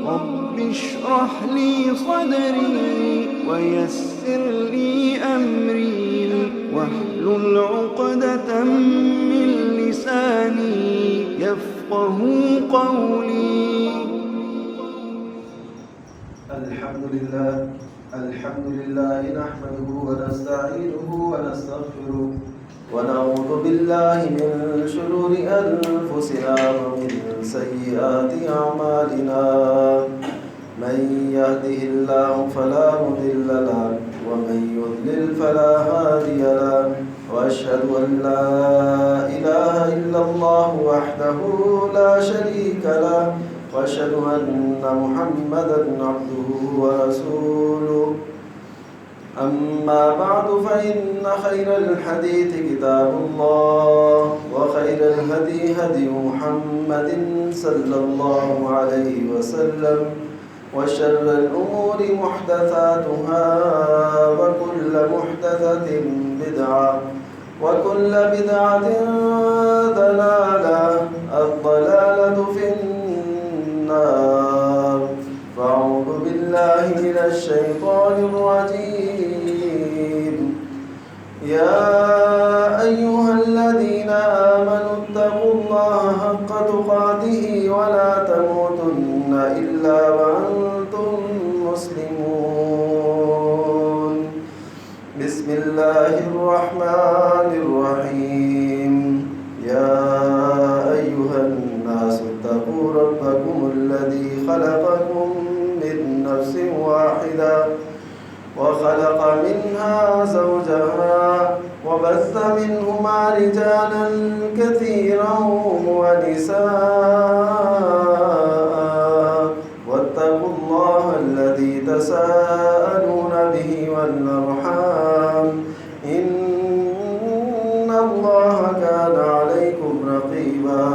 رب اشرح لي صدري ويسر لي أمري واحلل عقدة من لساني يفقه قولي. الحمد لله نحمده ونستعينه ونستغفره ونعوذ بالله من شرور أنفسنا ومن سيئات أعمالنا. من يهده الله فلا مضل له ومن يضلل فلا هادي له وأشهد أن لا إله إلا الله وحده لا شريك له وأشهد أن محمدًا عبده ورسوله. أما بعد فإن خير الحديث كتاب الله وخير الهدي هدي محمد صلى الله عليه وسلم وشر الأمور محدثاتها وكل محدثة بدعة وكل بدعة ضلالة الضلالة في النار. فأعوذ بالله من الشيطان الرجيم. يا أيها الذين آمنوا اتقوا الله حق تقاته ولا تموتن إلا وأنتم مسلمون. بسم الله الرحمن الرحيم. يا أيها الناس اتقوا ربكم الذي خلقكم من نفس واحدة وخلق منها زوجها وبث منهما رجالا كثيرا ونساء واتقوا الله الذي تساءلون به والأرحام إن الله كان عليكم رقيبا.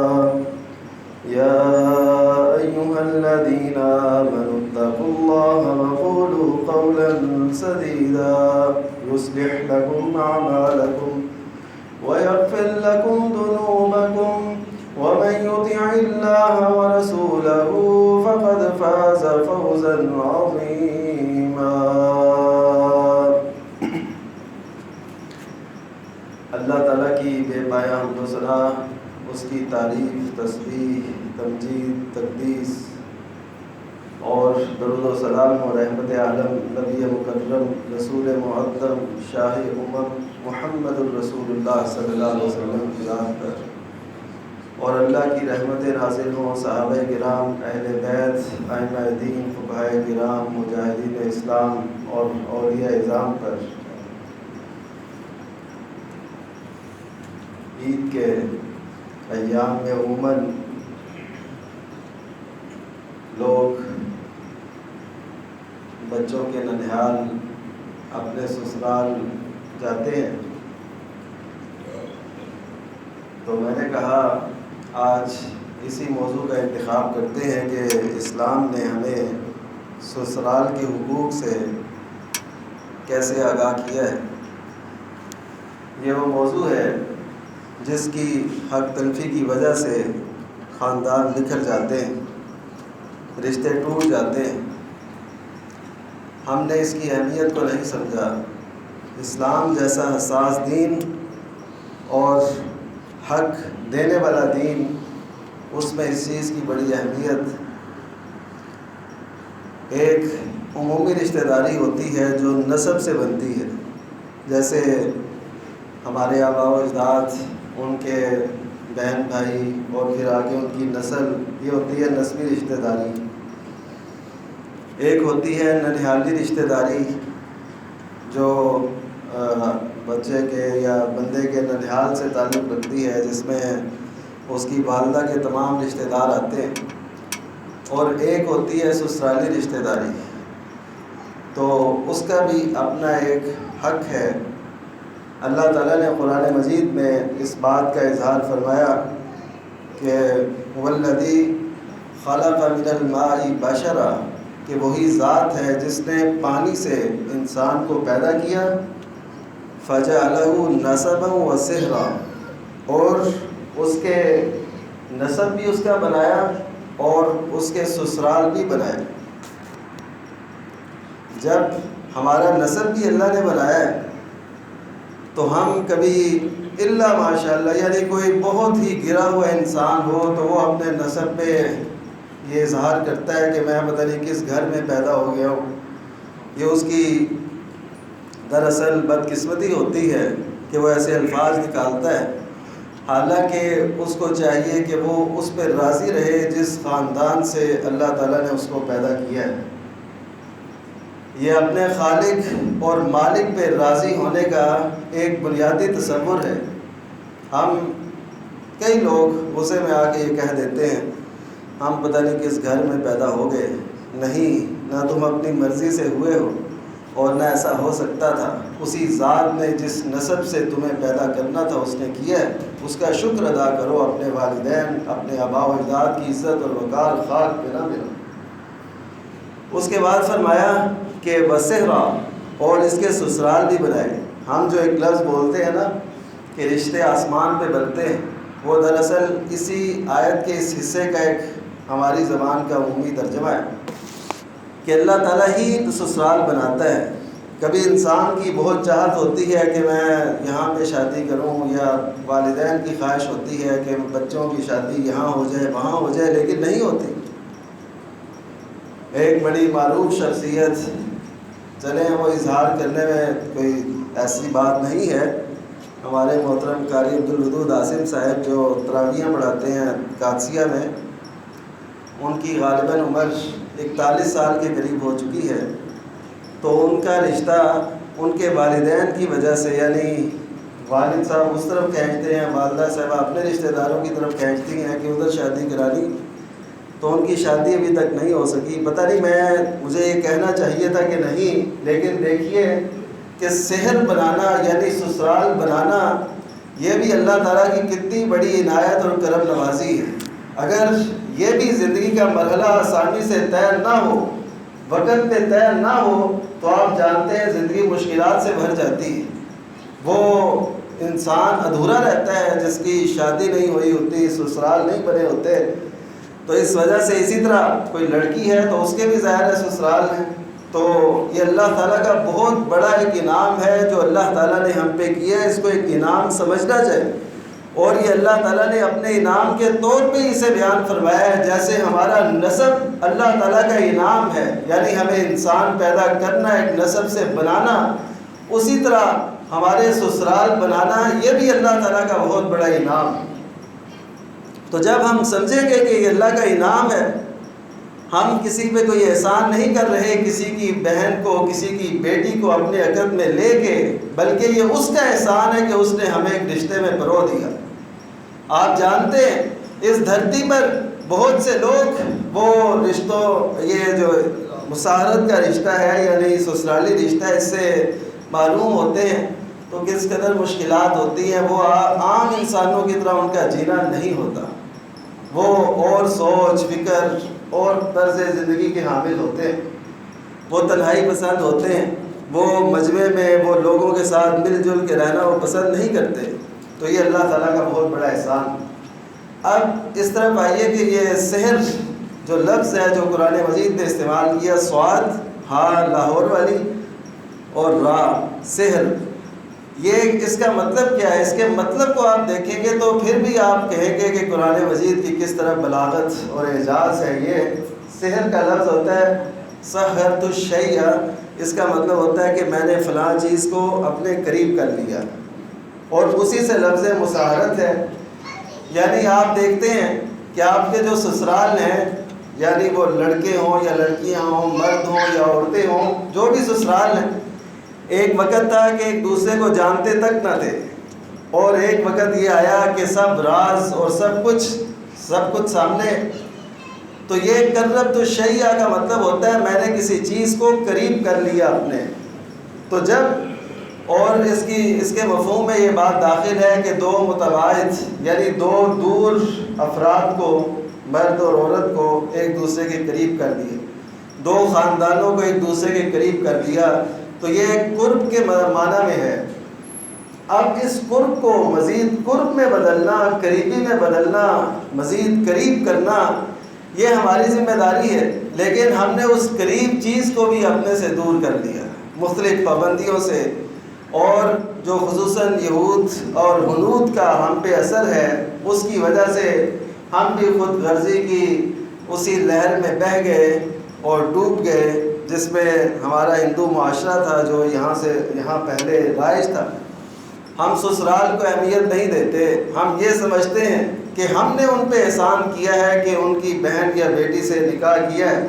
يا أيها الذين آمنوا اتقوا الله وقولوا قولا سديدا يصلح لكم أعمالكم ويغفر لكم ذنوبكم ومن يطع الله ورسوله فقد فاز فوزا عظيما. اللہ تعالیٰ کی بے پایا حمد و ثنا، اس کی تعریف، تسبیح، تمجید، تقدیس اور درود و سلام و رحمت عالم نبی مکرم رسول معظم شاہ امم محمد الرسول اللہ صلی اللہ علیہ وسلم کی ذات پر، اور اللہ کی رحمت نازل ہوں صحابہ کرام، اہل بیت، ائمہ دین، فقہاء کرام، مجاہدین اسلام اور اولیاء اعظام پر. عید کے ایام میں عموماً لوگ بچوں کے ننھیال اپنے سسرال جاتے ہیں. تو میں نے کہا آج اسی موضوع کا انتخاب کرتے ہیں کہ اسلام نے ہمیں سسرال کے حقوق سے کیسے آگاہ کیا ہے. یہ وہ موضوع ہے جس کی حق تلفی کی وجہ سے خاندان بکھر جاتے ہیں، رشتے ٹوٹ جاتے ہیں. ہم نے اس کی اہمیت کو نہیں سمجھا. اسلام جیسا حساس دین اور حق دینے والا دین، اس میں اس چیز کی بڑی اہمیت. ایک عمومی رشتہ داری ہوتی ہے جو نسب سے بنتی ہے، جیسے ہمارے آباء و اجداد، ان کے بہن بھائی اور پھر آگے ان کی نسل، یہ ہوتی ہے نسبی رشتہ داری. ایک ہوتی ہے ننھیالی رشتہ داری جو بچے کے یا بندے کے ننھیال سے تعلق رکھتی ہے، جس میں اس کی والدہ کے تمام رشتہ دار آتے ہیں. اور ایک ہوتی ہے سسرالی رشتہ داری، تو اس کا بھی اپنا ایک حق ہے. اللہ تعالیٰ نے قرآن مجید میں اس بات کا اظہار فرمایا کہ والذی خلق من الماء بشرا، کہ وہی ذات ہے جس نے پانی سے انسان کو پیدا کیا. فجعلہ نسبا وسحرا، اور اس کے نسب بھی اس کا بنایا اور اس کے سسرال بھی بنائے۔ جب ہمارا نسب بھی اللہ نے بنایا ہے تو ہم کبھی الا ماشاء اللہ، یعنی کوئی بہت ہی گرا ہوا انسان ہو تو وہ اپنے نسب پہ یہ اظہار کرتا ہے کہ میں پتہ نہیں کس گھر میں پیدا ہو گیا ہوں، یہ اس کی دراصل بدقسمتی ہوتی ہے کہ وہ ایسے الفاظ نکالتا ہے، حالانکہ اس کو چاہیے کہ وہ اس پہ راضی رہے جس خاندان سے اللہ تعالیٰ نے اس کو پیدا کیا ہے۔ یہ اپنے خالق اور مالک پہ راضی ہونے کا ایک بنیادی تصور ہے۔ ہم کئی لوگ غصے میں آ کے یہ کہہ دیتے ہیں ہم پتہ نہیں کس گھر میں پیدا ہو گئے، نہیں، نہ تم اپنی مرضی سے ہوئے ہو اور نہ ایسا ہو سکتا تھا، اسی ذات نے جس نسب سے تمہیں پیدا کرنا تھا اس نے کیا ہے، اس کا شکر ادا کرو، اپنے والدین اپنے آباء و اجداد کی عزت اور وقار خاک پہ نہ ملا۔ اس کے بعد فرمایا کہ وسہرا، اور اس کے سسرال بھی بنائے۔ ہم جو ایک لفظ بولتے ہیں نا کہ رشتے آسمان پہ بنتے ہیں، وہ دراصل اسی آیت کے اس حصے کا ایک ہماری زبان کا عمومی ترجمہ ہے کہ اللہ تعالیٰ ہی سسرال بناتا ہے۔ کبھی انسان کی بہت چاہت ہوتی ہے کہ میں یہاں پہ شادی کروں، یا والدین کی خواہش ہوتی ہے کہ بچوں کی شادی یہاں ہو جائے وہاں ہو جائے، لیکن نہیں ہوتی۔ ایک بڑی معروف شخصیت، چلیں وہ اظہار کرنے میں کوئی ایسی بات نہیں ہے، ہمارے محترم قاری عبدالودود عاصم صاحب جو تراویحیں پڑھاتے ہیں قادسیہ میں، ان کی غالباً عمر 41 سال کے قریب ہو چکی ہے، تو ان کا رشتہ ان کے والدین کی وجہ سے، یعنی والد صاحب اس طرف کھینچتے ہیں، والدہ صاحبہ اپنے رشتہ داروں کی طرف کھینچتی ہیں کہ ادھر شادی کرانی، تو ان کی شادی ابھی تک نہیں ہو سکی۔ پتہ نہیں، مجھے یہ کہنا چاہیے تھا کہ نہیں، لیکن دیکھیے کہ سحر بنانا یعنی سسرال بنانا یہ بھی اللہ تعالیٰ کی کتنی بڑی عنایت اور کرم نوازی ہے۔ اگر یہ بھی زندگی کا مرحلہ آسانی سے طے نہ ہو، وقت پہ طے نہ ہو، تو آپ جانتے ہیں زندگی مشکلات سے بھر جاتی ہے۔ وہ انسان ادھورا رہتا ہے جس کی شادی نہیں ہوئی ہوتی، سسرال نہیں بنے ہوتے۔ تو اس وجہ سے اسی طرح کوئی لڑکی ہے تو اس کے بھی ظاہر ہے سسرال ہے۔ تو یہ اللہ تعالیٰ کا بہت بڑا ایک انعام ہے جو اللہ تعالیٰ نے ہم پہ کیا ہے، اس کو ایک انعام سمجھنا چاہیے، اور یہ اللہ تعالیٰ نے اپنے انعام کے طور پہ اسے بیان فرمایا ہے۔ جیسے ہمارا نسب اللہ تعالیٰ کا انعام ہے، یعنی ہمیں انسان پیدا کرنا، ایک نسب سے بنانا، اسی طرح ہمارے سسرال بنانا یہ بھی اللہ تعالیٰ کا بہت بڑا انعام ہے۔ تو جب ہم سمجھیں گے کہ یہ اللہ کا انعام ہے، ہم کسی پہ کوئی احسان نہیں کر رہے، کسی کی بہن کو، کسی کی بیٹی کو اپنے عقد میں لے کے، بلکہ یہ اس کا احسان ہے کہ اس نے ہمیں ایک رشتے میں پرو دیا۔ آپ جانتے ہیں اس دھرتی پر بہت سے لوگ وہ رشتوں، یہ جو مساہرت کا رشتہ ہے یعنی سسرالی رشتہ، اس سے معلوم ہوتے ہیں تو کس قدر مشکلات ہوتی ہیں۔ وہ عام انسانوں کی طرح ان کا جینا نہیں ہوتا، وہ اور سوچ فکر اور طرز زندگی کے حامل ہوتے ہیں، وہ تنہائی پسند ہوتے ہیں، وہ مجمع میں وہ لوگوں کے ساتھ مل جل کے رہنا وہ پسند نہیں کرتے۔ تو یہ اللہ تعالیٰ کا بہت بڑا احسان۔ اب اس طرف آئیے کہ یہ سحر جو لفظ ہے جو قرآن مجید نے استعمال کیا، سواد ہاں لاہور والی اور را سحر، یہ اس کا مطلب کیا ہے؟ اس کے مطلب کو آپ دیکھیں گے تو پھر بھی آپ کہیں گے کہ قرآن مجید کی کس طرح بلاغت اور اعجاز ہے۔ یہ سحر کا لفظ ہوتا ہے سحرت الشیء، اس کا مطلب ہوتا ہے کہ میں نے فلاں چیز کو اپنے قریب کر لیا، اور اسی سے لفظ مساہرت ہے۔ یعنی آپ دیکھتے ہیں کہ آپ کے جو سسرال ہیں، یعنی وہ لڑکے ہوں یا لڑکیاں ہوں، مرد ہوں یا عورتیں ہوں، جو بھی سسرال ہیں، ایک وقت تھا کہ ایک دوسرے کو جانتے تک نہ تھے، اور ایک وقت یہ آیا کہ سب راز اور سب کچھ سامنے۔ تو یہ قربت الشیء کا مطلب ہوتا ہے میں نے کسی چیز کو قریب کر لیا اپنے۔ تو جب اور اس کے مفہوم میں یہ بات داخل ہے کہ دو متباعد یعنی دو دور افراد کو، مرد اور عورت کو ایک دوسرے کے قریب کر دیا، دو خاندانوں کو ایک دوسرے کے قریب کر دیا، تو یہ قرب کے معنی میں ہے۔ اب اس قرب کو مزید قرب میں بدلنا، قریبی میں بدلنا، مزید قریب کرنا، یہ ہماری ذمہ داری ہے، لیکن ہم نے اس قریب چیز کو بھی اپنے سے دور کر دیا مختلف پابندیوں سے، اور جو خصوصاً یہود اور ہنود کا ہم پہ اثر ہے، اس کی وجہ سے ہم بھی خود غرضی کی اسی لہر میں بہہ گئے اور ڈوب گئے، جس میں ہمارا ہندو معاشرہ تھا جو یہاں پہلے رائج تھا۔ ہم سسرال کو اہمیت نہیں دیتے، ہم یہ سمجھتے ہیں کہ ہم نے ان پہ احسان کیا ہے کہ ان کی بہن یا بیٹی سے نکاح کیا ہے۔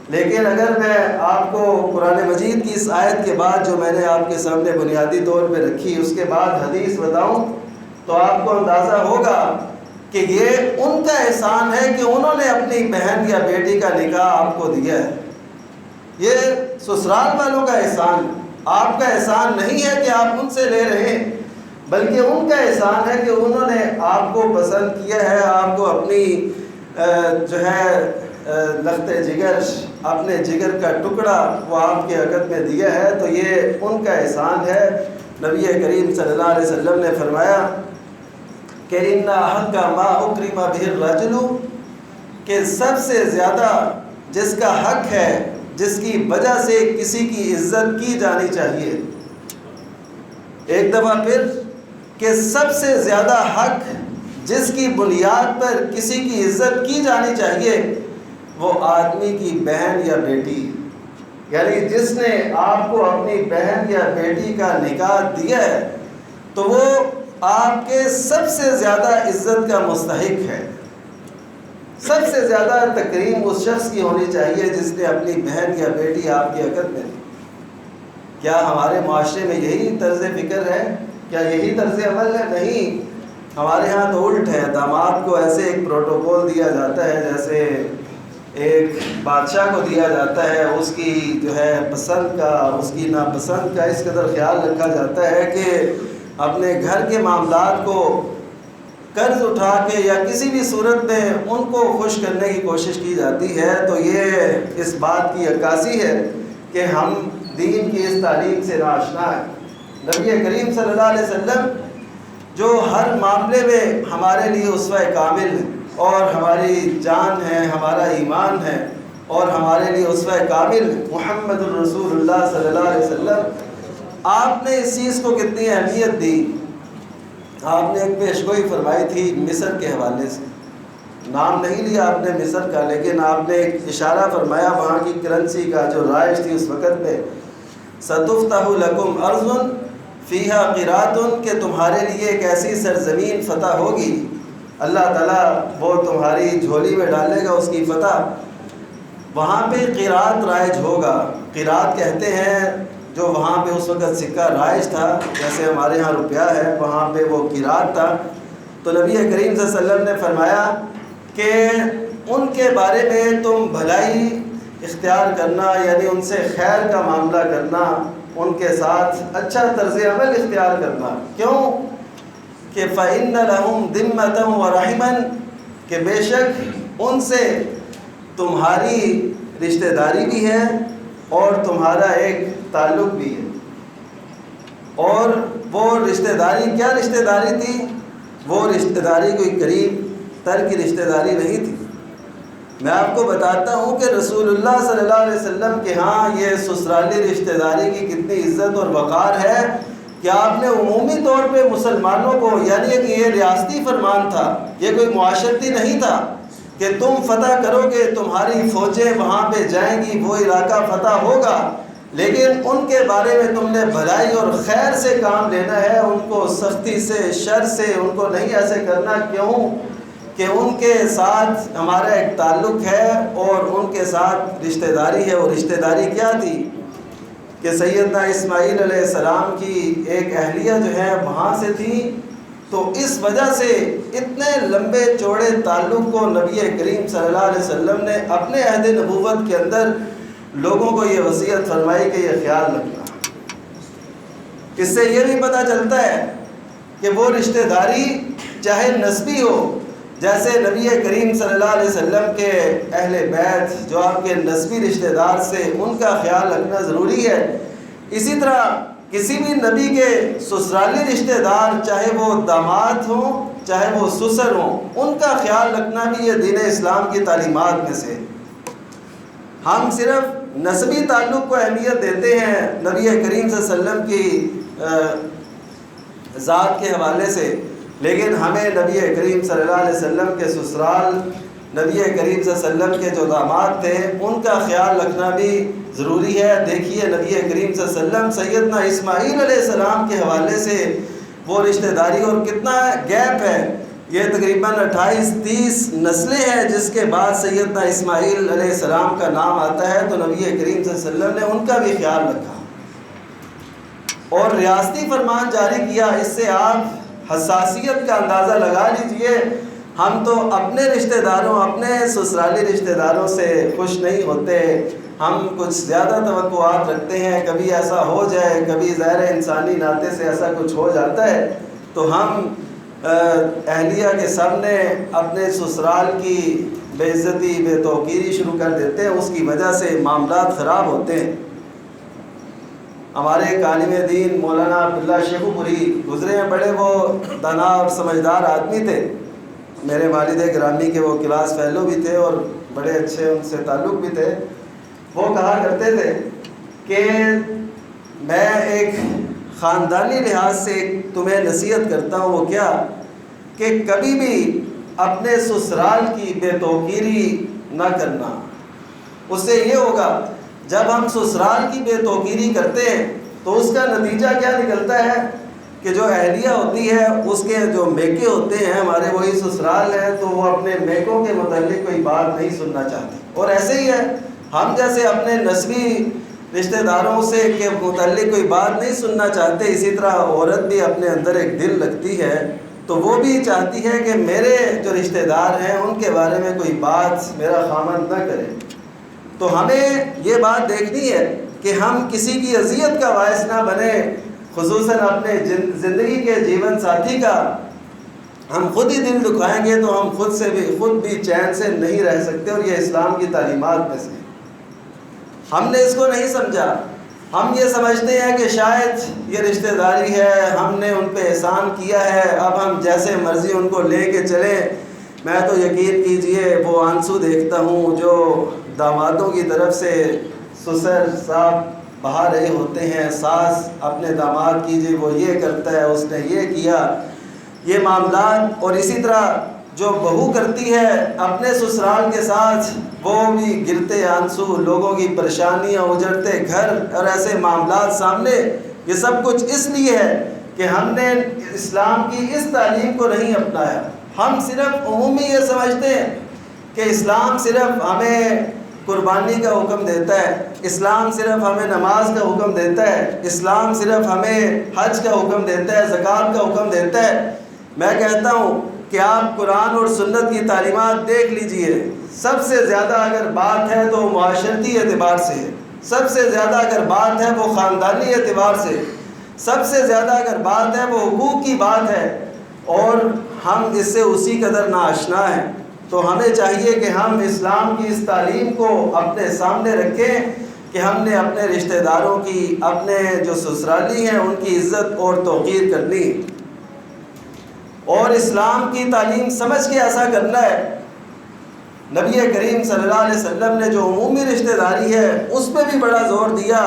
لیکن اگر میں آپ کو قرآن مجید کی اس آیت کے بعد جو میں نے آپ کے سامنے بنیادی طور پہ رکھی، اس کے بعد حدیث بتاؤں تو آپ کو اندازہ ہوگا کہ یہ ان کا احسان ہے کہ انہوں نے اپنی بہن یا بیٹی کا نکاح آپ کو دیا ہے۔ یہ سسرال والوں کا احسان، آپ کا احسان نہیں ہے کہ آپ ان سے لے رہے ہیں، بلکہ ان کا احسان ہے کہ انہوں نے آپ کو پسند کیا ہے، آپ کو اپنی جو ہے لخت جگر، اپنے جگر کا ٹکڑا وہ آپ کے عقد میں دیا ہے، تو یہ ان کا احسان ہے۔ نبی کریم صلی اللہ علیہ وسلم نے فرمایا کہ ان حق ما اکرم بہ الرجل، کہ سب سے زیادہ جس کا حق ہے، جس کی وجہ سے کسی کی عزت کی جانی چاہیے، ایک دفعہ پھر کہ سب سے زیادہ حق جس کی بنیاد پر کسی کی عزت کی جانی چاہیے، وہ آدمی کی بہن یا بیٹی، یعنی جس نے آپ کو اپنی بہن یا بیٹی کا نکاح دیا ہے تو وہ آپ کے سب سے زیادہ عزت کا مستحق ہے۔ سب سے زیادہ تکریم اس شخص کی ہونی چاہیے جس نے اپنی بہن یا بیٹی آپ کی عقد میں دی۔ کیا ہمارے معاشرے میں یہی طرز فکر ہے؟ کیا یہی طرز عمل ہے؟ نہیں، ہمارے ہاں تو الٹ ہے۔ داماد کو ایسے ایک پروٹوکول دیا جاتا ہے جیسے ایک بادشاہ کو دیا جاتا ہے، اس کی جو ہے پسند کا، اس کی ناپسند کا اس قدر خیال رکھا جاتا ہے کہ اپنے گھر کے معاملات کو قرض اٹھا کے یا کسی بھی صورت میں ان کو خوش کرنے کی کوشش کی جاتی ہے۔ تو یہ اس بات کی عکاسی ہے کہ ہم دین کی اس تعلیم سے ناآشنا ہیں۔ نبی کریم صلی اللہ علیہ وسلم جو ہر معاملے میں ہمارے لیے اسوہ کامل ہے اور ہماری جان ہے، ہمارا ایمان ہے اور ہمارے لیے اسوہ کامل محمد الرسول اللہ صلی اللہ علیہ وسلم، آپ نے اس چیز کو کتنی اہمیت دی۔ آپ نے ایک پیشگوئی فرمائی تھی مصر کے حوالے سے، نام نہیں لیا آپ نے مصر کا، لیکن آپ نے ایک اشارہ فرمایا وہاں کی کرنسی کا جو رائج تھی اس وقت میں، سَتُفْتَحُ لَكُمْ أَرْضٌ فِيهَا قِرَاطٌ، کہ تمہارے لیے ایک ایسی سرزمین فتح ہوگی، اللہ تعالیٰ وہ تمہاری جھولی میں ڈالے گا اس کی فتح، وہاں پہ قیراط رائج ہوگا۔ قیراط کہتے ہیں جو وہاں پہ اس وقت سکہ رائج تھا، جیسے ہمارے ہاں روپیہ ہے، وہاں پہ وہ قیراط تھا۔ تو نبی کریم صلی اللہ علیہ وسلم نے فرمایا کہ ان کے بارے میں تم بھلائی اختیار کرنا، یعنی ان سے خیر کا معاملہ کرنا، ان کے ساتھ اچھا طرز عمل اختیار کرنا۔ کیوں؟ کہ فَإِنَّ لَهُمْ ذِمَّةً وَرَحِمًا، کہ بے شک ان سے تمہاری رشتہ داری بھی ہے اور تمہارا ایک تعلق بھی ہے۔ اور وہ رشتہ داری کیا رشتہ داری تھی؟ وہ رشتہ داری کوئی قریب تر کی رشتہ داری نہیں تھی۔ میں آپ کو بتاتا ہوں کہ رسول اللہ صلی اللہ علیہ وسلم کے ہاں یہ سسرالی رشتہ داری کی کتنی عزت اور وقار ہے کہ آپ نے عمومی طور پہ مسلمانوں کو، یعنی کہ یہ ریاستی فرمان تھا، یہ کوئی معاشرتی نہیں تھا کہ تم فتح کرو گے، تمہاری فوجیں وہاں پہ جائیں گی، وہ علاقہ فتح ہوگا، لیکن ان کے بارے میں تم نے بھلائی اور خیر سے کام لینا ہے، ان کو سختی سے، شر سے ان کو نہیں ایسے کرنا۔ کیوں؟ کہ ان کے ساتھ ہمارا ایک تعلق ہے اور ان کے ساتھ رشتہ داری ہے۔ اور رشتہ داری کیا تھی کہ سیدنا اسماعیل علیہ السلام کی ایک اہلیہ جو ہے وہاں سے تھی، تو اس وجہ سے اتنے لمبے چوڑے تعلق کو نبی کریم صلی اللہ علیہ وسلم نے اپنے عہد نبوت کے اندر لوگوں کو یہ وصیت فرمائی کہ یہ خیال رکھنا۔ اس سے یہ بھی پتہ چلتا ہے کہ وہ رشتہ داری چاہے نسبی ہو، جیسے نبی کریم صلی اللہ علیہ وسلم کے اہل بیت جو آپ کے نسبی رشتہ دار سے، ان کا خیال رکھنا ضروری ہے، اسی طرح کسی بھی نبی کے سسرالی رشتہ دار چاہے وہ داماد ہوں چاہے وہ سسر ہوں، ان کا خیال رکھنا بھی یہ دین اسلام کی تعلیمات میں سے۔ ہم صرف نسبی تعلق کو اہمیت دیتے ہیں نبی کریم صلی اللہ علیہ وسلم کی ذات کے حوالے سے، لیکن ہمیں نبی کریم صلی اللہ علیہ وسلم کے سسرال، نبی کریم صلی اللہ علیہ وسلم کے جو داماد تھے، ان کا خیال رکھنا بھی ضروری ہے۔ دیکھیے نبی کریم صلی اللہ علیہ وسلم سیدنا اسماعیل علیہ السلام کے حوالے سے وہ رشتہ داری، اور کتنا گیپ ہے، یہ تقریباً 28-30 نسلیں ہیں جس کے بعد سیدنا اسماعیل علیہ السلام کا نام آتا ہے، تو نبی کریم صلی اللہ علیہ وسلم نے ان کا بھی خیال رکھا اور ریاستی فرمان جاری کیا۔ اس سے آپ حساسیت کا اندازہ لگا لیجئے۔ ہم تو اپنے رشتہ داروں، اپنے سسرالی رشتہ داروں سے خوش نہیں ہوتے، ہم کچھ زیادہ توقعات رکھتے ہیں، کبھی ایسا ہو جائے، کبھی ظاہر انسانی ناطے سے ایسا کچھ ہو جاتا ہے تو ہم اہلیہ کے سامنے اپنے سسرال کی بے عزتی، بے توقیری شروع کر دیتے ہیں، اس کی وجہ سے معاملات خراب ہوتے ہیں۔ ہمارے ایک عالم دین مولانا عبداللہ شیخو پوری گزرے ہیں، بڑے وہ دانا اور سمجھدار آدمی تھے، میرے والد گرامی کے وہ کلاس فیلو بھی تھے اور بڑے اچھے ان سے تعلق بھی تھے۔ وہ کہا کرتے تھے کہ میں ایک خاندانی لحاظ سے تمہیں نصیحت کرتا ہوں، وہ کیا کہ کبھی بھی اپنے سسرال کی بے توقیری نہ کرنا۔ اس سے یہ ہوگا جب ہم سسرال کی بے توقیری کرتے ہیں تو اس کا نتیجہ کیا نکلتا ہے کہ جو اہلیہ ہوتی ہے اس کے جو میکے ہوتے ہیں، ہمارے وہی سسرال ہیں، تو وہ اپنے میکوں کے متعلق کوئی بات نہیں سننا چاہتے۔ اور ایسے ہی ہے، ہم جیسے اپنے نسبی رشتہ داروں سے کے متعلق کوئی بات نہیں سننا چاہتے، اسی طرح عورت بھی اپنے اندر ایک دل رکھتی ہے تو وہ بھی چاہتی ہے کہ میرے جو رشتہ دار ہیں ان کے بارے میں کوئی بات میرا خامند نہ کرے۔ تو ہمیں یہ بات دیکھنی ہے کہ ہم کسی کی اذیت کا باعث نہ بنے، خصوصاً اپنے زندگی کے جیون ساتھی کا ہم خود ہی دل دکھائیں گے تو ہم خود بھی چین سے نہیں رہ سکتے، اور یہ اسلام کی تعلیمات میں سے۔ ہم نے اس کو نہیں سمجھا، ہم یہ سمجھتے ہیں کہ شاید یہ رشتہ داری ہے، ہم نے ان پہ احسان کیا ہے، اب ہم جیسے مرضی ان کو لے کے چلیں۔ میں تو یقین کیجئے وہ آنسو دیکھتا ہوں جو دامادوں کی طرف سے سسر صاحب بہا رہے ہوتے ہیں، ساس اپنے داماد کیجئے وہ یہ کرتا ہے، اس نے یہ کیا، یہ معاملات۔ اور اسی طرح جو بہو کرتی ہے اپنے سسرال کے ساتھ، وہ بھی گرتے آنسو، لوگوں کی پریشانیاں، اجڑتے گھر اور ایسے معاملات سامنے۔ یہ سب کچھ اس لیے ہے کہ ہم نے اسلام کی اس تعلیم کو نہیں اپنایا۔ ہم صرف عمومی یہ سمجھتے ہیں کہ اسلام صرف ہمیں قربانی کا حکم دیتا ہے، اسلام صرف ہمیں نماز کا حکم دیتا ہے، اسلام صرف ہمیں حج کا حکم دیتا ہے، زکوٰۃ کا حکم دیتا ہے۔ میں کہتا ہوں کہ آپ قرآن اور سنت کی تعلیمات دیکھ لیجئے، سب سے زیادہ اگر بات ہے تو معاشرتی اعتبار سے ہے، سب سے زیادہ اگر بات ہے وہ خاندانی اعتبار سے، سب سے زیادہ اگر بات ہے وہ حقوق کی بات ہے، اور ہم اس سے اسی قدر ناآشنا ہیں۔ تو ہمیں چاہیے کہ ہم اسلام کی اس تعلیم کو اپنے سامنے رکھیں کہ ہم نے اپنے رشتہ داروں کی، اپنے جو سسرالی ہیں ان کی عزت اور توقیر کرنی، اور اسلام کی تعلیم سمجھ کے ایسا کرنا ہے۔ نبی کریم صلی اللہ علیہ وسلم نے جو عمومی رشتہ داری ہے اس پہ بھی بڑا زور دیا،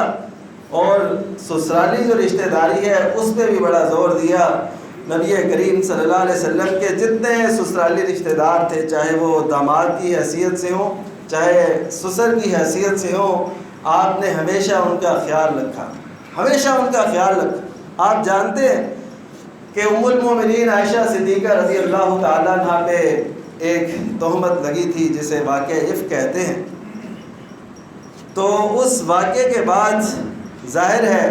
اور سسرالی جو رشتہ داری ہے اس پہ بھی بڑا زور دیا۔ نبی کریم صلی اللہ علیہ وسلم کے جتنے سسرالی رشتہ دار تھے، چاہے وہ داماد کی حیثیت سے ہوں، چاہے سسر کی حیثیت سے ہوں، آپ نے ہمیشہ ان کا خیال رکھا، ہمیشہ ان کا خیال رکھا۔ آپ جانتے ہیں کہ ام المومنین عائشہ صدیقہ رضی اللہ تعالیٰ عنہ پہ ایک تہمت لگی تھی جسے واقعہ عفق کہتے ہیں۔ تو اس واقعے کے بعد ظاہر ہے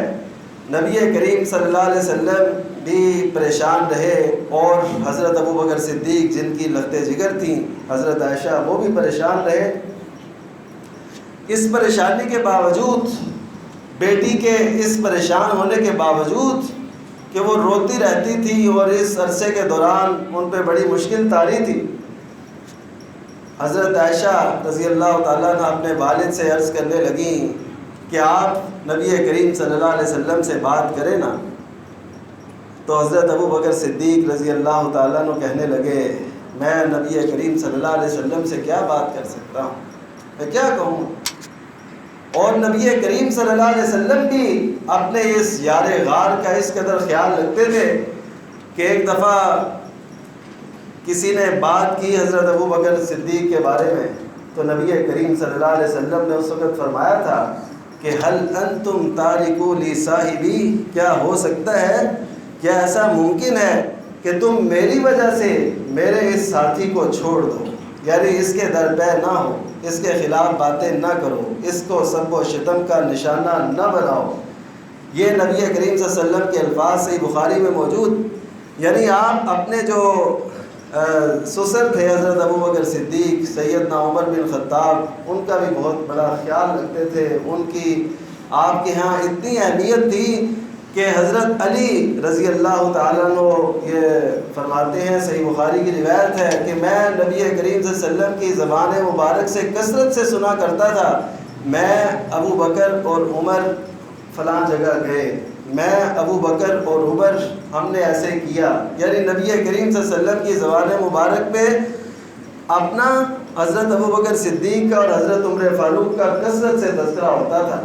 نبی کریم صلی اللہ علیہ وسلم بھی پریشان رہے، اور حضرت ابوبکر صدیق جن کی لخت جگر تھیں، حضرت عائشہ، وہ بھی پریشان رہے۔ اس پریشانی کے باوجود، بیٹی کے اس پریشان ہونے کے باوجود کہ وہ روتی رہتی تھی اور اس عرصے کے دوران ان پہ بڑی مشکل طاری تھی، حضرت عائشہ رضی اللہ تعالیٰ عنہ اپنے والد سے عرض کرنے لگیں کہ آپ نبی کریم صلی اللہ علیہ وسلم سے بات کریں نا۔ تو حضرت ابو بکر صدیق رضی اللہ تعالیٰ عنہ کہنے لگے میں نبی کریم صلی اللہ علیہ وسلم سے کیا بات کر سکتا ہوں، میں کیا کہوں. اور نبی کریم صلی اللہ علیہ وسلم بھی اپنے اس یار غار کا اس قدر خیال رکھتے تھے کہ ایک دفعہ کسی نے بات کی حضرت ابو بکر صدیق کے بارے میں، تو نبی کریم صلی اللہ علیہ وسلم نے اس وقت فرمایا تھا کہ حل انتم تارکو لی صاحبی، کیا ہو سکتا ہے، کیا ایسا ممکن ہے کہ تم میری وجہ سے میرے اس ساتھی کو چھوڑ دو، یعنی اس کے درپے نہ ہو، اس کے خلاف باتیں نہ کرو، اس کو سب و شتم کا نشانہ نہ بناؤ. یہ نبی کریم صلی اللہ علیہ وسلم کے الفاظ صحیح بخاری میں موجود. یعنی آپ اپنے جو سسر تھے حضرت ابو بکر صدیق، سیدنا عمر بن خطاب، ان کا بھی بہت بڑا خیال رکھتے تھے. ان کی آپ کے ہاں اتنی اہمیت تھی کہ حضرت علی رضی اللہ تعالیٰ عنہ یہ فرماتے ہیں، صحیح بخاری کی روایت ہے کہ میں نبی کریم صلی اللہ علیہ وسلم کی زبان مبارک سے کثرت سے سنا کرتا تھا، میں ابو بکر اور عمر فلاں جگہ گئے، میں ابو بکر اور عمر ہم نے ایسے کیا. یعنی نبی کریم صلی اللہ علیہ وسلم کی زبان مبارک پہ اپنا حضرت ابو بکر صدیق کا اور حضرت عمر فاروق کا کثرت سے تذکرہ ہوتا تھا.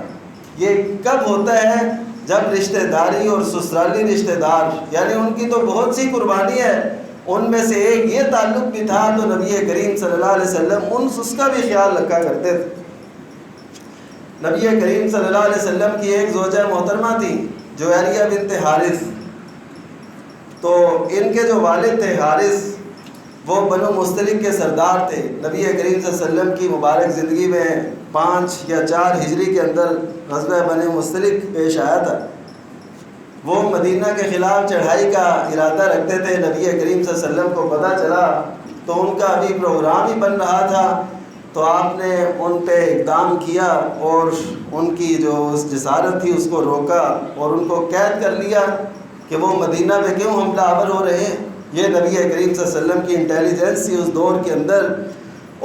یہ کب ہوتا ہے؟ جب رشتہ داری اور سسرالی رشتہ دار، یعنی ان کی تو بہت سی قربانی ہے، ان میں سے ایک یہ تعلق بھی تھا، تو نبی کریم صلی اللہ علیہ وسلم اس کا بھی خیال رکھا کرتے تھے. نبی کریم صلی اللہ علیہ وسلم کی ایک زوجہ محترمہ تھی جویریہ بنت حارث. تو ان کے جو والد تھے حارث، وہ بنو مستلق کے سردار تھے. نبی کریم صلی اللہ علیہ وسلم کی مبارک زندگی میں 5 یا 4 ہجری کے اندر غزوہ بنو مستلق پیش آیا تھا. وہ مدینہ کے خلاف چڑھائی کا ارادہ رکھتے تھے. نبی کریم صلی اللہ علیہ وسلم کو پتہ چلا تو ان کا ابھی پروگرام ہی بن رہا تھا، تو آپ نے ان پہ اقدام کیا اور ان کی جو جسارت تھی اس کو روکا اور ان کو قید کر لیا کہ وہ مدینہ پہ کیوں حملہ آور ہو رہے ہیں. یہ نبی کریم صلی اللہ علیہ وسلم کی انٹیلیجنس تھی اس دور کے اندر،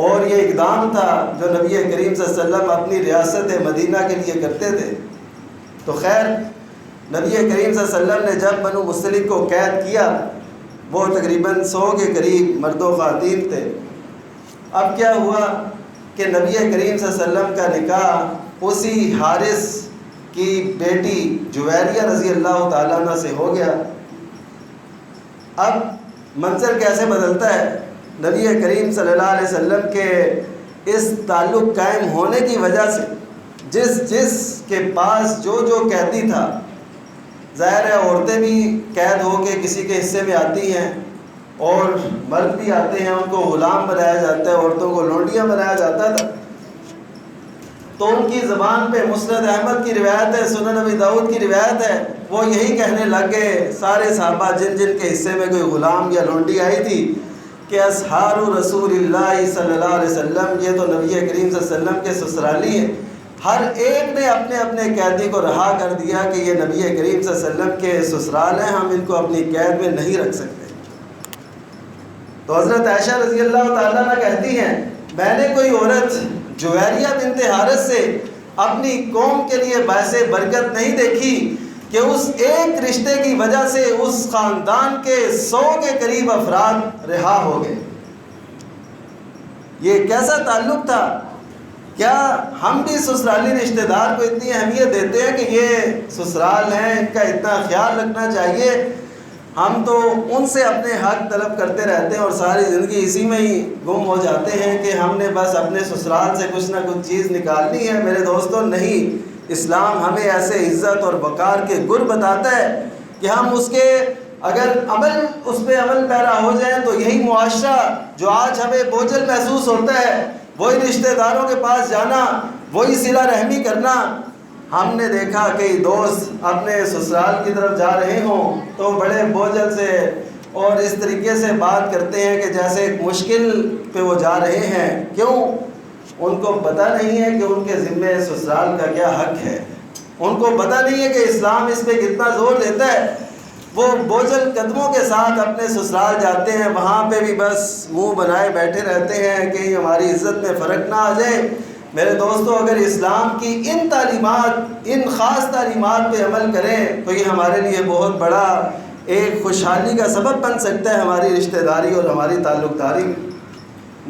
اور یہ اقدام تھا جو نبی کریم صلی اللہ علیہ وسلم اپنی ریاست مدینہ کے لیے کرتے تھے. تو خیر نبی کریم صلی اللہ علیہ وسلم نے جب بنو مستلق کو قید کیا، وہ تقریباً 100 کے قریب مرد و خواتین تھے. اب کیا ہوا کہ نبی کریم صلی اللہ علیہ وسلم کا نکاح اسی حارث کی بیٹی جویریہ رضی اللہ تعالیٰ عنہ سے ہو گیا. اب منظر کیسے بدلتا ہے؟ نبی کریم صلی اللہ علیہ وسلم کے اس تعلق قائم ہونے کی وجہ سے جس کے پاس جو قیدی تھا، ظاہر ہے عورتیں بھی قید ہو کے کسی کے حصے میں آتی ہیں اور مرد بھی آتے ہیں، ان کو غلام بنایا جاتا ہے، عورتوں کو لونڈیاں بنایا جاتا تھا. تو ان کی زبان پہ مسند احمد کی روایت ہے، سنن نبی داؤد کی روایت ہے، وہ یہی کہنے لگ گئے سارے صحابہ جن کے حصے میں کوئی غلام یا لونڈی آئی تھی کہ اصحار رسول اللہ صلی اللہ علیہ وسلم، یہ تو نبی کریم صلی اللہ علیہ وسلم کے سسرالی ہیں. ہر ایک نے اپنے اپنے قیدی کو رہا کر دیا کہ یہ نبی کریم صلی اللہ علیہ وسلم کے سسرال ہیں، ہم ان کو اپنی قید میں نہیں رکھ سکتے. تو حضرت عائشہ رضی اللہ تعالیٰ عنہ کہتی ہیں میں نے کوئی عورت جویریہ بنت حارث سے اپنی قوم کے لیے باعث برکت نہیں دیکھی کہ اس ایک رشتے کی وجہ سے اس خاندان کے 100 کے قریب افراد رہا ہو گئے. یہ کیسا تعلق تھا؟ کیا ہم بھی سسرالی رشتہ دار کو اتنی اہمیت دیتے ہیں کہ یہ سسرال ہیں، ان کا اتنا خیال رکھنا چاہیے؟ ہم تو ان سے اپنے حق طلب کرتے رہتے ہیں اور ساری زندگی اسی میں ہی گم ہو جاتے ہیں کہ ہم نے بس اپنے سسرال سے کچھ نہ کچھ چیز نکالنی ہے. میرے دوستوں نہیں، اسلام ہمیں ایسے عزت اور وقار کے گر بتاتا ہے کہ ہم اس کے اگر اس پہ عمل پیرا ہو جائیں تو یہی معاشرہ جو آج ہمیں بوجھل محسوس ہوتا ہے، وہی رشتہ داروں کے پاس جانا، وہی صلہ رحمی کرنا. ہم نے دیکھا کئی دوست اپنے سسرال کی طرف جا رہے ہوں تو بڑے بوجھل سے اور اس طریقے سے بات کرتے ہیں کہ جیسے ایک مشکل پہ وہ جا رہے ہیں. کیوں؟ ان کو پتہ نہیں ہے کہ ان کے ذمے سسرال کا کیا حق ہے، ان کو پتہ نہیں ہے کہ اسلام اس پہ کتنا زور دیتا ہے. وہ بوجھل قدموں کے ساتھ اپنے سسرال جاتے ہیں، وہاں پہ بھی بس منہ بنائے بیٹھے رہتے ہیں کہ ہماری عزت میں فرق نہ آ جائے. میرے دوستو اگر اسلام کی ان خاص تعلیمات پہ عمل کریں تو یہ ہمارے لیے بہت بڑا ایک خوشحالی کا سبب بن سکتا ہے ہماری رشتہ داری اور ہماری تعلق داری میں۔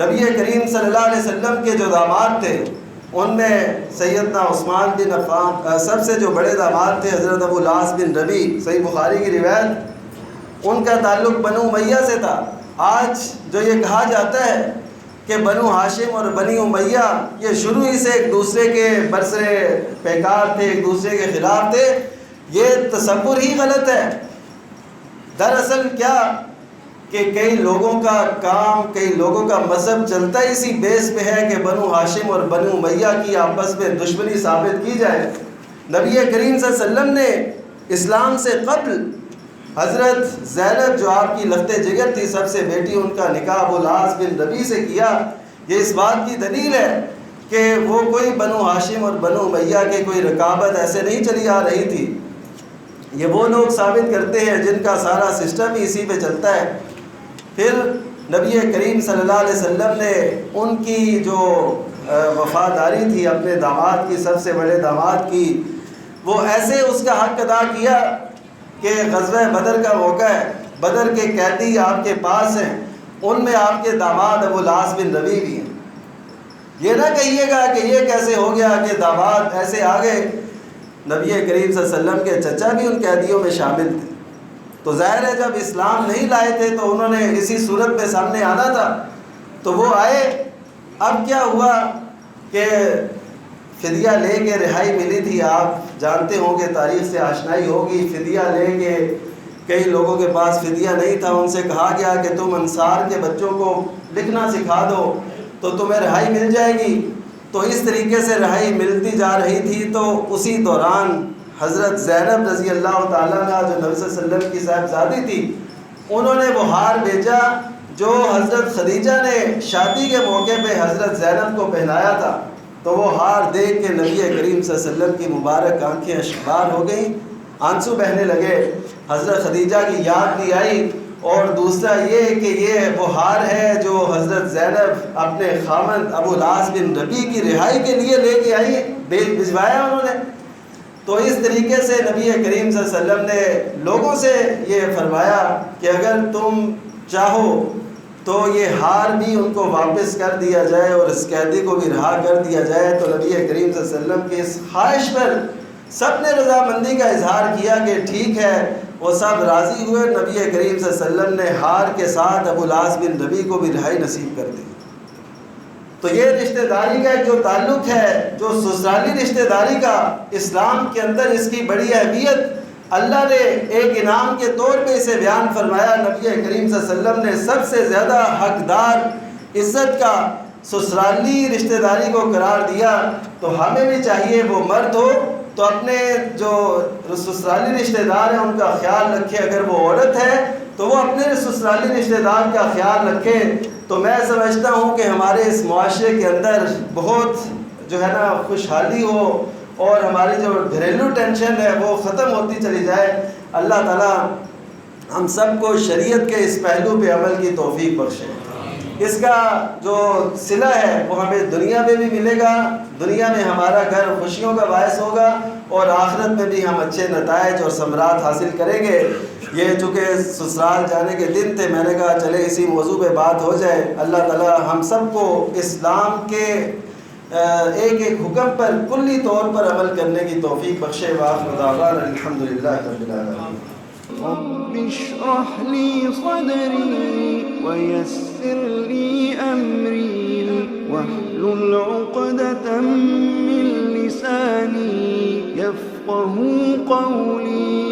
نبی کریم صلی اللہ علیہ وسلم کے جو داماد تھے ان میں سیدنا عثمان بن عفان، سب سے جو بڑے داماد تھے حضرت ابو العاص بن ربیع، صحیح بخاری کی روایت، ان کا تعلق بنو امیہ سے تھا۔ آج جو یہ کہا جاتا ہے کہ بنو ہاشم اور بنی امیہ یہ شروع ہی سے ایک دوسرے کے برسرے پیکار تھے، ایک دوسرے کے خلاف تھے، یہ تصور ہی غلط ہے۔ دراصل کیا کہ کئی لوگوں کا کام، کئی لوگوں کا مذہب چلتا ہی اسی بیس پہ ہے کہ بنو ہاشم اور بنو امیہ کی آپس میں دشمنی ثابت کی جائے۔ نبی کریم صلی اللہ علیہ وسلم نے اسلام سے قبل حضرت زینب جو آپ کی لخت جگر تھی، سب سے بیٹی، ان کا نکاح ابو العاص بن ربیع سے کیا۔ یہ اس بات کی دلیل ہے کہ وہ کوئی بنو ہاشم اور بنو امیہ کے کوئی رقابت ایسے نہیں چلی آ رہی تھی۔ یہ وہ لوگ ثابت کرتے ہیں جن کا سارا سسٹم ہی اسی پہ چلتا ہے۔ پھر نبی کریم صلی اللہ علیہ وسلم نے ان کی جو وفاداری تھی اپنے داماد کی، سب سے بڑے داماد کی، وہ ایسے اس کا حق ادا کیا کہ غزوہ بدر کا موقع ہے، بدر کے قیدی آپ کے پاس ہیں، ان میں آپ کے داماد ابو العاص بن ربیع بھی ہیں۔ یہ نہ کہیے گا کہ یہ کیسے ہو گیا کہ داماد ایسے آ گئے۔ نبی کریم صلی اللہ علیہ وسلم کے چچا بھی ان قیدیوں میں شامل تھے۔ تو ظاہر ہے جب اسلام نہیں لائے تھے تو انہوں نے اسی صورت میں سامنے آنا تھا، تو وہ آئے۔ اب کیا ہوا کہ فدیہ لے کے رہائی ملی تھی، آپ جانتے ہوں گے، تاریخ سے آشنائی ہوگی، فدیہ لے کے کئی لوگوں کے پاس فدیہ نہیں تھا، ان سے کہا گیا کہ تم انصار کے بچوں کو لکھنا سکھا دو تو تمہیں رہائی مل جائے گی۔ تو اس طریقے سے رہائی ملتی جا رہی تھی، تو اسی دوران حضرت زینب رضی اللہ تعالیٰ عنہ جو نبی صلی اللہ علیہ وسلم کی صاحبزادی تھی، انہوں نے وہ ہار بھیجا جو حضرت خدیجہ نے شادی کے موقع پہ حضرت زینب کو پہنایا تھا۔ تو وہ ہار دیکھ کے نبی کریم صلی اللہ علیہ وسلم کی مبارک آنکھیں اشکبار ہو گئیں، آنسو بہنے لگے۔ حضرت خدیجہ کی یاد بھی آئی، اور دوسرا یہ کہ یہ وہ ہار ہے جو حضرت زینب اپنے خامند ابو العاص بن ربیع کی رہائی کے لیے لے کے آئی، بھجوایا انہوں نے۔ تو اس طریقے سے نبی کریم صلی اللہ علیہ وسلم نے لوگوں سے یہ فرمایا کہ اگر تم چاہو تو یہ ہار بھی ان کو واپس کر دیا جائے اور اس قیدی کو بھی رہا کر دیا جائے۔ تو نبی کریم صلی اللہ علیہ وسلم کی اس خواہش پر سب نے رضامندی کا اظہار کیا کہ ٹھیک ہے، وہ سب راضی ہوئے۔ نبی کریم صلی اللہ علیہ وسلم نے ہار کے ساتھ ابو العاص بن ربیع کو بھی رہائی نصیب کر دی۔ تو یہ رشتہ داری کا جو تعلق ہے، جو سسرالی رشتہ داری کا، اسلام کے اندر اس کی بڑی اہمیت اللہ نے ایک انعام کے طور پہ اسے بیان فرمایا۔ نبی کریم صلی اللہ علیہ وسلم نے سب سے زیادہ حقدار عزت کا سسرالی رشتہ داری کو قرار دیا۔ تو ہمیں بھی چاہیے وہ مرد ہو تو اپنے جو سسرالی رشتہ دار ہیں ان کا خیال رکھے، اگر وہ عورت ہے تو وہ اپنے سسرالی رشتہ دار کا خیال رکھے۔ تو میں سمجھتا ہوں کہ ہمارے اس معاشرے کے اندر بہت جو ہے نا خوشحالی ہو، اور ہماری جو گھریلو ٹینشن ہے وہ ختم ہوتی چلی جائے۔ اللہ تعالیٰ ہم سب کو شریعت کے اس پہلو پہ عمل کی توفیق بخشے۔ اس کا جو صلہ ہے وہ ہمیں دنیا میں بھی ملے گا، دنیا میں ہمارا گھر خوشیوں کا باعث ہوگا، اور آخرت میں بھی ہم اچھے نتائج اور ثمرات حاصل کریں گے۔ یہ چونکہ سسرال جانے کے دن تھے، میں نے کہا چلے اسی موضوع پہ بات ہو جائے۔ اللہ تعالیٰ ہم سب کو اسلام کے ایک ایک حکم پر کلی طور پر عمل کرنے کی توفیق بخشے۔ وآخر دعوانا الحمدللہ رب العالمین۔ رب اشرح لي صدري ويسر لي أمري واحلل عقدة من لساني يفقه قولي